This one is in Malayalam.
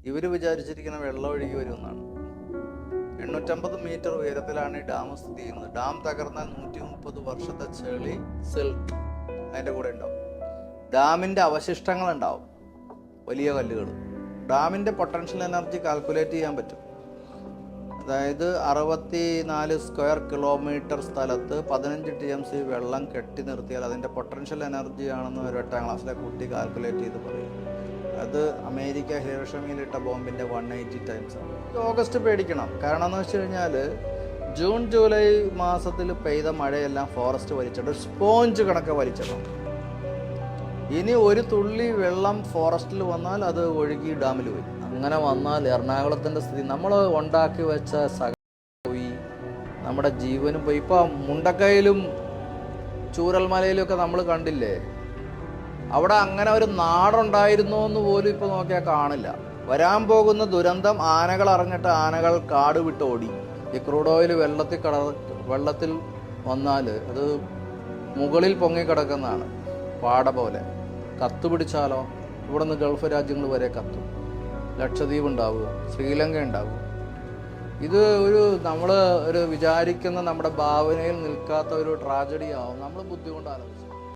ഇവർ വിചാരിച്ചിരിക്കുന്ന വെള്ളം ഒഴുകി വരുമെന്നാണ്. 850 മീറ്റർ ഉയരത്തിലാണ് ഈ ഡാം സ്ഥിതി ചെയ്യുന്നത്. ഡാം തകർന്നാൽ 130 വർഷത്തെ ചെളി സിൽട്ട് അതിൻ്റെ കൂടെ ഉണ്ടാവും. ഡാമിൻ്റെ അവശിഷ്ടങ്ങൾ ഉണ്ടാവും, വലിയ കല്ലുകൾ. ഡാമിൻ്റെ പൊട്ടൻഷ്യൽ എനർജി കാൽക്കുലേറ്റ് ചെയ്യാൻ പറ്റും. അതായത് 64 സ്ക്വയർ കിലോമീറ്റർ സ്ഥലത്ത് 15 TMC വെള്ളം കെട്ടി നിർത്തിയാൽ അതിൻ്റെ പൊട്ടൻഷ്യൽ എനർജി ആണെന്ന് ഒരു 8ാം ക്ലാസ്സിലെ കുട്ടി കാൽക്കുലേറ്റ് ചെയ്ത് പറയും. അത് അമേരിക്ക ഹിരോഷിമയിലിട്ട ബോംബിൻ്റെ 180 ടൈംസ് ആണ്. ഓഗസ്റ്റ് പേടിക്കണം. കാരണം എന്ന് വെച്ച് കഴിഞ്ഞാൽ ജൂൺ ജൂലൈ മാസത്തിൽ പെയ്ത മഴയെല്ലാം ഫോറസ്റ്റ് വലിച്ചിട്ട് സ്പോഞ്ച് കണക്കെ വലിച്ചിടണം. ഇനി ഒരു തുള്ളി വെള്ളം ഫോറസ്റ്റിൽ വന്നാൽ അത് ഒഴുകി ഡാമിൽ വരും. അങ്ങനെ വന്നാൽ എറണാകുളത്തിൻ്റെ സ്ഥിതി, നമ്മൾ ഉണ്ടാക്കി വെച്ച പോയി, നമ്മുടെ ജീവനും പോയി. ഇപ്പം മുണ്ടക്കയിലും ചൂരൽമലയിലും ഒക്കെ നമ്മൾ കണ്ടില്ലേ, അവിടെ അങ്ങനെ ഒരു നാടുണ്ടായിരുന്നോ എന്ന് പോലും ഇപ്പോൾ നോക്കിയാൽ കാണില്ല. വരാൻ പോകുന്ന ദുരന്തം ആനകൾ അറിഞ്ഞിട്ട് ആനകൾ കാട് വിട്ട് ഓടി. ഈ ക്രൂഡ് ഓയിൽ വെള്ളത്തിൽ വന്നാൽ അത് മുകളിൽ പൊങ്ങിക്കിടക്കുന്നതാണ്, പാട പോലെ. കത്ത് പിടിച്ചാലോ ഇവിടെ നിന്ന് ഗൾഫ് രാജ്യങ്ങൾ വരെ കത്തും. ലക്ഷദ്വീപ് ഉണ്ടാവുക, ശ്രീലങ്ക ഉണ്ടാവുക. ഇത് നമ്മൾ വിചാരിക്കുന്ന നമ്മുടെ ഭാവനയിൽ നിൽക്കാത്ത ഒരു ട്രാജഡി ആവും. നമ്മൾ ബുദ്ധി കൊണ്ട് ആലോചിച്ചു.